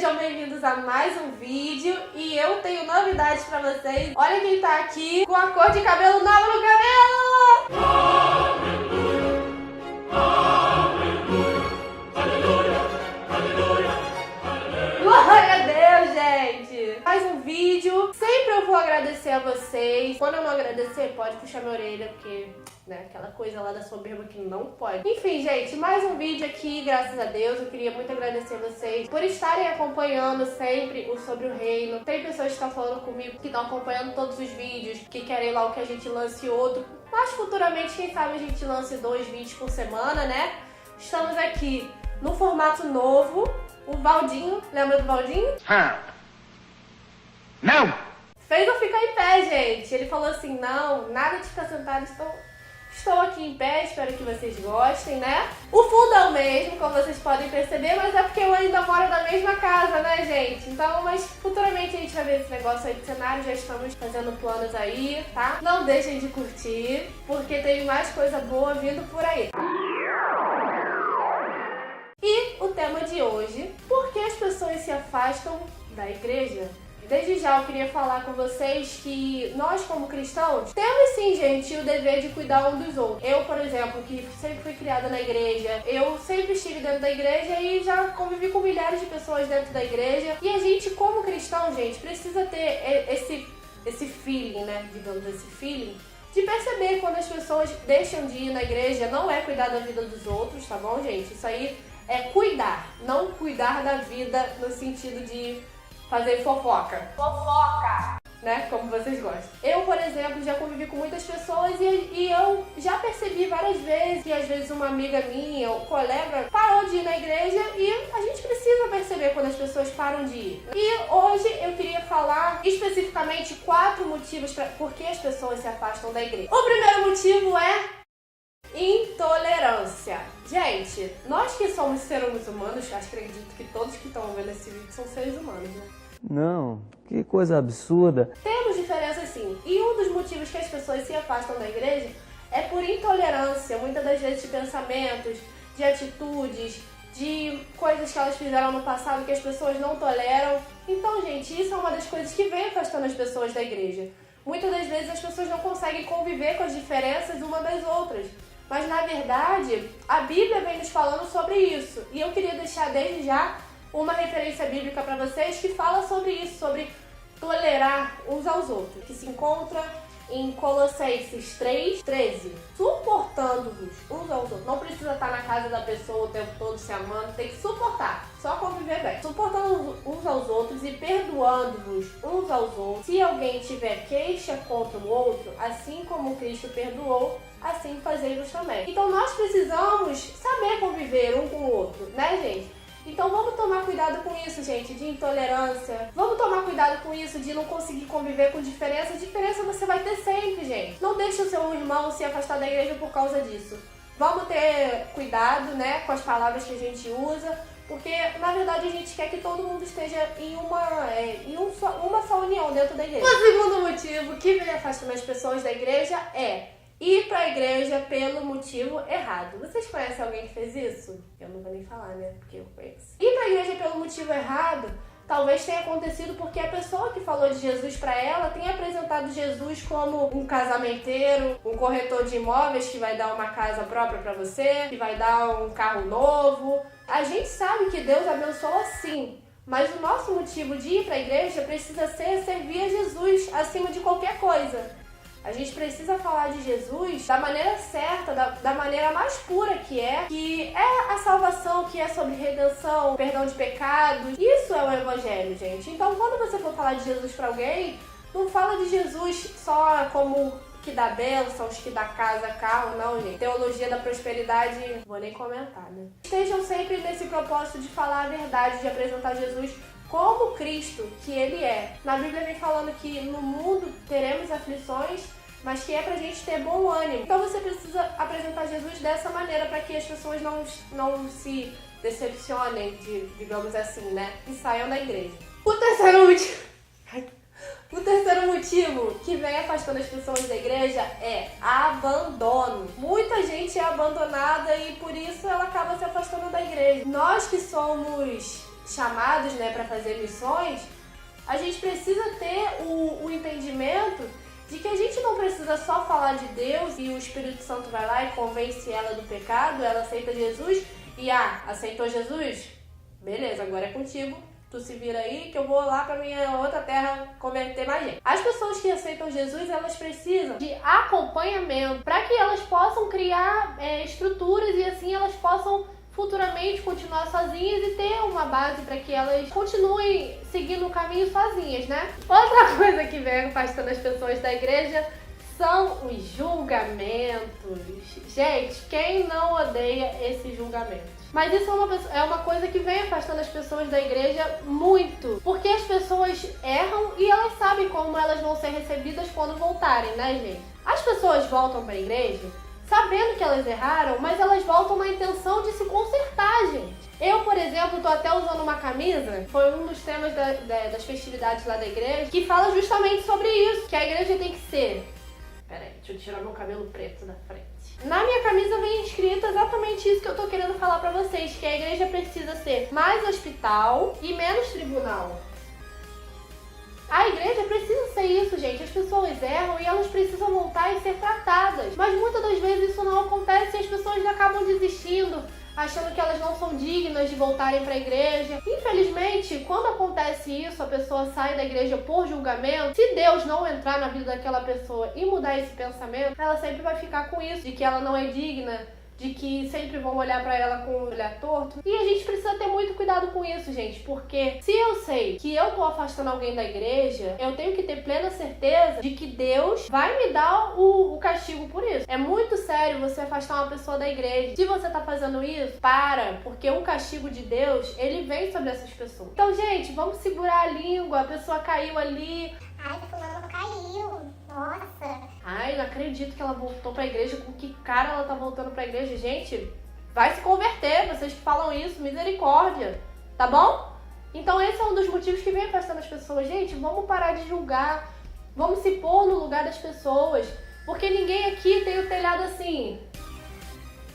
sejam bem-vindos a mais um vídeo e eu tenho novidades pra vocês. Olha quem tá aqui com a cor de cabelo nova no cabelo! Aleluia, aleluia, aleluia, aleluia, aleluia. Glória a Deus, gente! Mais um vídeo. Sempre eu vou agradecer a vocês. Quando eu não agradecer, pode puxar minha orelha, porque... né? Aquela coisa lá da soberba que não pode. Enfim, gente, mais um vídeo aqui, graças a Deus. Eu queria muito agradecer vocês por estarem acompanhando sempre o Sobre o Reino. Tem pessoas que estão falando comigo, que estão acompanhando todos os vídeos, que querem lá o que a gente lance outro. Mas futuramente, quem sabe a gente lance 2 vídeos por semana, né? Estamos aqui no formato novo. O Valdinho, lembra do Valdinho? Não! Fez eu ficar em pé, gente. Ele falou assim, não, nada de ficar sentado, Estou aqui em pé, espero que vocês gostem, né? O fundo é o mesmo, como vocês podem perceber, mas é porque eu ainda moro na mesma casa, né, gente? Então, mas futuramente a gente vai ver esse negócio aí de cenário, já estamos fazendo planos aí, tá? Não deixem de curtir, porque tem mais coisa boa vindo por aí. E o tema de hoje, por que as pessoas se afastam da igreja? Desde já eu queria falar com vocês que nós, como cristãos, temos sim, gente, o dever de cuidar um dos outros. Eu, por exemplo, que sempre fui criada na igreja, eu sempre estive dentro da igreja e já convivi com milhares de pessoas dentro da igreja. E a gente, como cristão, gente, precisa ter esse feeling, né, digamos, esse feeling, de perceber quando as pessoas deixam de ir na igreja. Não é cuidar da vida dos outros, tá bom, gente? Isso aí é cuidar, não cuidar da vida no sentido de fazer fofoca. Fofoca! Né? Como vocês gostam. Eu, por exemplo, já convivi com muitas pessoas e eu já percebi várias vezes que às vezes uma amiga minha ou colega parou de ir na igreja e a gente precisa perceber quando as pessoas param de ir. E hoje eu queria falar especificamente 4 motivos por que as pessoas se afastam da igreja. O primeiro motivo é intolerância. Gente, nós que somos seres humanos, acredito que todos que estão vendo esse vídeo são seres humanos, né? Não, que coisa absurda. Temos diferenças sim. E um dos motivos que as pessoas se afastam da igreja é por intolerância, muitas das vezes de pensamentos, de atitudes, de coisas que elas fizeram no passado que as pessoas não toleram. Então, gente, isso é uma das coisas que vem afastando as pessoas da igreja. Muitas das vezes as pessoas não conseguem conviver com as diferenças uma das outras. Mas, na verdade, a Bíblia vem nos falando sobre isso. E eu queria deixar desde já uma referência bíblica para vocês que fala sobre isso, sobre tolerar uns aos outros. Que se encontra em Colossenses 3:13. Suportando-vos uns aos outros. Não precisa estar na casa da pessoa o tempo todo se amando, tem que suportar. Só conviver bem. Suportando uns aos outros e perdoando-vos uns aos outros. Se alguém tiver queixa contra o outro, assim como Cristo perdoou, assim fazei-vos também. Então nós precisamos saber conviver um com o outro, né, gente? Então vamos tomar cuidado com isso, gente, de intolerância. Vamos tomar cuidado com isso de não conseguir conviver com diferença. Diferença você vai ter sempre, gente. Não deixe o seu irmão se afastar da igreja por causa disso. Vamos ter cuidado, né, com as palavras que a gente usa, porque na verdade a gente quer que todo mundo esteja em uma só união dentro da igreja. O segundo motivo que vem afastando as pessoas da igreja é ir pra igreja pelo motivo errado. Vocês conhecem alguém que fez isso? Eu não vou nem falar, né? Porque eu conheço. Ir pra igreja pelo motivo errado talvez tenha acontecido porque a pessoa que falou de Jesus pra ela tem apresentado Jesus como um casamenteiro, um corretor de imóveis que vai dar uma casa própria pra você, que vai dar um carro novo. A gente sabe que Deus abençoa sim, mas o nosso motivo de ir pra igreja precisa ser servir a Jesus acima de qualquer coisa. A gente precisa falar de Jesus da maneira certa, da maneira mais pura que é a salvação, que é sobre redenção, perdão de pecados. Isso é o evangelho, gente. Então, quando você for falar de Jesus pra alguém, não fala de Jesus só como que dá bênçãos, que dá casa, carro, não, gente. Teologia da prosperidade, não vou nem comentar, né? Estejam sempre nesse propósito de falar a verdade, de apresentar Jesus como Cristo que Ele é. Na Bíblia vem falando que no mundo teremos aflições, mas que é pra gente ter bom ânimo. Então você precisa apresentar Jesus dessa maneira para que as pessoas não se decepcionem, digamos assim, né? E saiam da igreja. O terceiro motivo que vem afastando as pessoas da igreja é abandono. Muita gente é abandonada e por isso ela acaba se afastando da igreja. Nós que somos chamados, né, para fazer missões, a gente precisa ter o entendimento de que a gente não precisa só falar de Deus e o Espírito Santo vai lá e convence ela do pecado, ela aceita Jesus e aceitou Jesus? Beleza, agora é contigo. Tu se vira aí que eu vou lá pra minha outra terra converter mais gente. As pessoas que aceitam Jesus, elas precisam de acompanhamento para que elas possam criar estruturas e assim elas possam futuramente continuar sozinhas e ter uma base para que elas continuem seguindo o caminho sozinhas, né? Outra coisa que vem afastando as pessoas da igreja são os julgamentos. Gente, quem não odeia esses julgamentos? Mas isso é uma coisa que vem afastando as pessoas da igreja muito. Porque as pessoas erram e elas sabem como elas vão ser recebidas quando voltarem, né, gente? As pessoas voltam para a igreja sabendo que elas erraram, mas elas voltam na intenção de se consertar, gente. Eu, por exemplo, tô até usando uma camisa, foi um dos temas das festividades lá da igreja, que fala justamente sobre isso, que a igreja tem que ser... Peraí, deixa eu tirar meu cabelo preto da frente. Na minha camisa vem escrito exatamente isso que eu tô querendo falar pra vocês, que a igreja precisa ser mais hospital e menos tribunal. A igreja precisa ser isso, gente. As pessoas erram e elas precisam voltar e ser tratadas. Mas muitas das vezes isso não acontece e as pessoas acabam desistindo, achando que elas não são dignas de voltarem para a igreja. Infelizmente, quando acontece isso, a pessoa sai da igreja por julgamento. Se Deus não entrar na vida daquela pessoa e mudar esse pensamento, ela sempre vai ficar com isso, de que ela não é digna, de que sempre vão olhar pra ela com o olhar torto. E a gente precisa ter muito cuidado com isso, gente, porque se eu sei que eu tô afastando alguém da igreja, eu tenho que ter plena certeza de que Deus vai me dar o castigo por isso. É muito sério você afastar uma pessoa da igreja. Se você tá fazendo isso, porque o castigo de Deus, ele vem sobre essas pessoas. Então, gente, vamos segurar a língua. A pessoa caiu ali. Ai, fulano caiu. Nossa. Ai, não acredito que ela voltou pra igreja. Com que cara ela tá voltando pra igreja? Gente, vai se converter. Vocês que falam isso, misericórdia. Tá bom? Então esse é um dos motivos que vem afastando as pessoas. Gente, vamos parar de julgar. Vamos se pôr no lugar das pessoas. Porque ninguém aqui tem o telhado assim.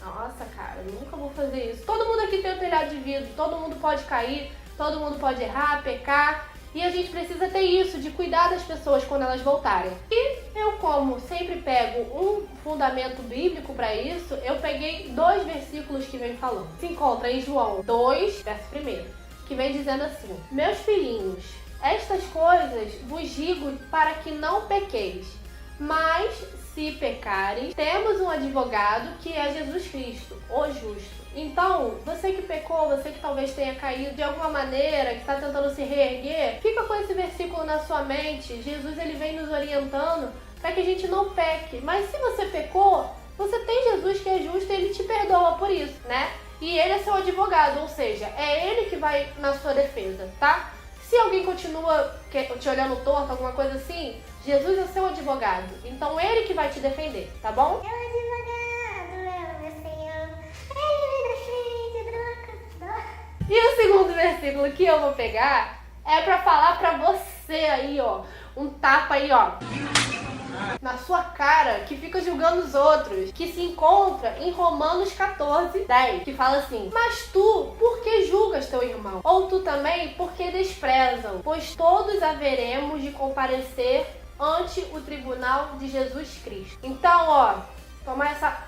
Nossa, cara, eu nunca vou fazer isso. Todo mundo aqui tem o telhado de vidro. Todo mundo pode cair. Todo mundo pode errar, pecar. E a gente precisa ter isso, de cuidar das pessoas quando elas voltarem. E eu, como sempre pego um fundamento bíblico para isso, eu peguei 2 versículos que vem falando. Se encontra em João 2, verso 1, que vem dizendo assim: Meus filhinhos, estas coisas vos digo para que não pequeis. Mas, se pecares, temos um advogado que é Jesus Cristo, o justo. Então, você que pecou, você que talvez tenha caído de alguma maneira, que está tentando se reerguer, fica com esse versículo na sua mente. Jesus, ele vem nos orientando para que a gente não peque. Mas se você pecou, você tem Jesus que é justo e ele te perdoa por isso, né? E ele é seu advogado, ou seja, é ele que vai na sua defesa, tá? Se alguém continua te olhando torto, alguma coisa assim, Jesus é seu advogado. Então, ele que vai te defender, tá bom? Meu advogado, meu Senhor. Ele me defende, E o segundo versículo que eu vou pegar é pra falar pra você aí, ó, um tapa aí, ó, na sua cara, que fica julgando os outros, que se encontra em Romanos 14, 10, que fala assim: Mas tu, por que julgas teu irmão? Ou tu também, por que desprezam? Pois todos haveremos de comparecer ante o tribunal de Jesus Cristo. Então, ó, toma essa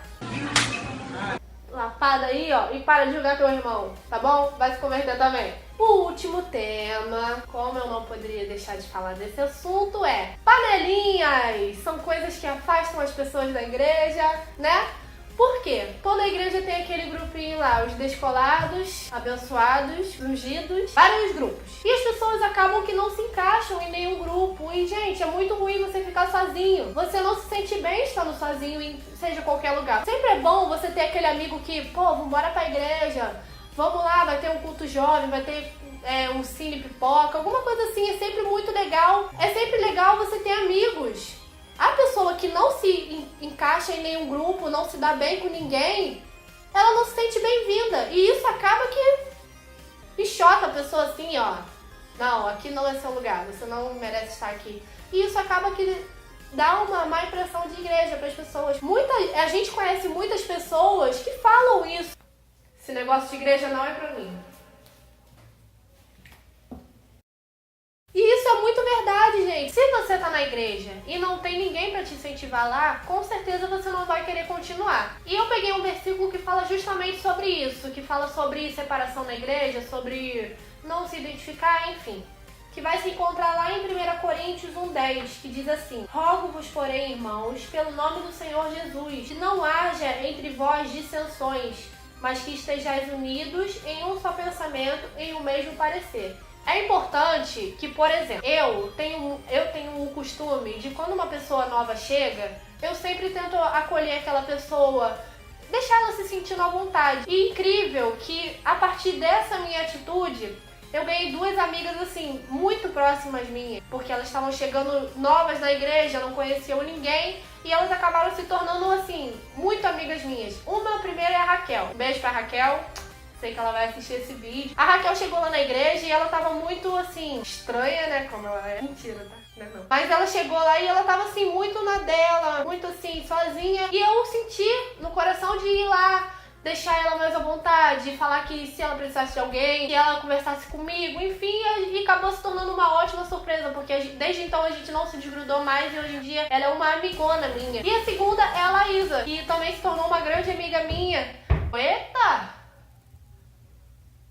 lapada aí, ó, e para de julgar teu irmão, tá bom? Vai se converter também. O último tema, como eu não poderia deixar de falar desse assunto, é panelinhas. São coisas que afastam as pessoas da igreja, né? Por quê? Toda igreja tem aquele grupinho lá, os descolados, abençoados, ungidos, vários grupos. E as pessoas acabam que não se encaixam em nenhum grupo. E, gente, é muito ruim você ficar sozinho. Você não se sente bem estando sozinho em seja qualquer lugar. Sempre é bom você ter aquele amigo que, pô, vambora pra igreja, vamos lá, vai ter um culto jovem, vai ter um cine pipoca, alguma coisa assim. É sempre muito legal. É sempre legal você ter amigos. A pessoa que não se encaixa em nenhum grupo, não se dá bem com ninguém, ela não se sente bem-vinda. E isso acaba que pichota a pessoa assim, ó. Não, aqui não é seu lugar, você não merece estar aqui. E isso acaba que dá uma má impressão de igreja para as pessoas. A gente conhece muitas pessoas que falam isso. Esse negócio de igreja não é pra mim. isso é muito verdade, gente. Se você tá na igreja e não tem ninguém pra te incentivar lá, com certeza você não vai querer continuar. E eu peguei um versículo que fala justamente sobre isso, que fala sobre separação na igreja, sobre não se identificar, enfim. Que vai se encontrar lá em 1 Coríntios 1:10, que diz assim: Rogo-vos, porém, irmãos, pelo nome do Senhor Jesus, que não haja entre vós dissensões, mas que estejais unidos em um só pensamento, em um mesmo parecer. É importante que, por exemplo, eu tenho o costume de quando uma pessoa nova chega, eu sempre tento acolher aquela pessoa, deixar ela se sentindo à vontade. E incrível que, a partir dessa minha atitude, eu ganhei 2 amigas, assim, muito próximas minhas, porque elas estavam chegando novas na igreja, não conheciam ninguém, e elas acabaram se tornando, assim, muito amigas minhas. Uma, primeira, é a Raquel. Um beijo pra Raquel, sei que ela vai assistir esse vídeo. A Raquel chegou lá na igreja e ela tava muito, assim, estranha, né, como ela é. Mentira, tá? Não. Mas ela chegou lá e ela tava, assim, muito na dela, muito, assim, sozinha, e eu senti no coração de ir lá, deixar ela mais à vontade, falar que se ela precisasse de alguém, que ela conversasse comigo, enfim, e acabou se tornando uma ótima surpresa, porque desde então a gente não se desgrudou mais e hoje em dia ela é uma amigona minha. E a segunda é a Laísa, que também se tornou uma grande amiga minha. Eita!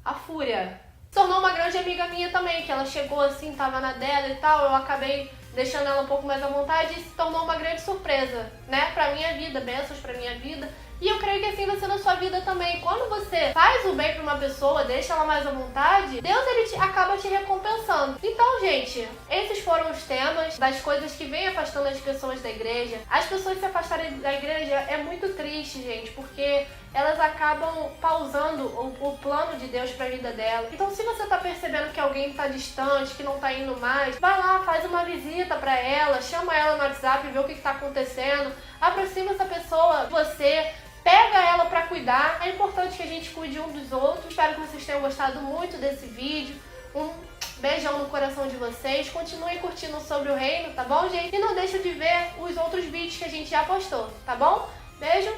A fúria! Se tornou uma grande amiga minha também, que ela chegou assim, tava na dela e tal, eu acabei deixando ela um pouco mais à vontade e se tornou uma grande surpresa, né, pra minha vida, bênçãos pra minha vida. E eu creio que assim vai ser na sua vida também. Quando você faz o bem pra uma pessoa, deixa ela mais à vontade, Deus acaba te recompensando. Então, gente, esses foram os temas das coisas que vêm afastando as pessoas da igreja. As pessoas se afastarem da igreja é muito triste, gente, porque elas acabam pausando o plano de Deus pra vida dela. Então, se você tá percebendo que alguém tá distante, que não tá indo mais, vai lá, faz uma visita pra ela, chama ela no WhatsApp, vê o que tá acontecendo, aproxima essa pessoa de você, pega ela pra cuidar. É importante que a gente cuide um dos outros. Espero que vocês tenham gostado muito desse vídeo. Um beijão no coração de vocês. Continuem curtindo sobre o reino, tá bom, gente? E não deixem de ver os outros vídeos que a gente já postou, tá bom? Beijo,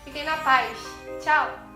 fiquem na paz. Tchau!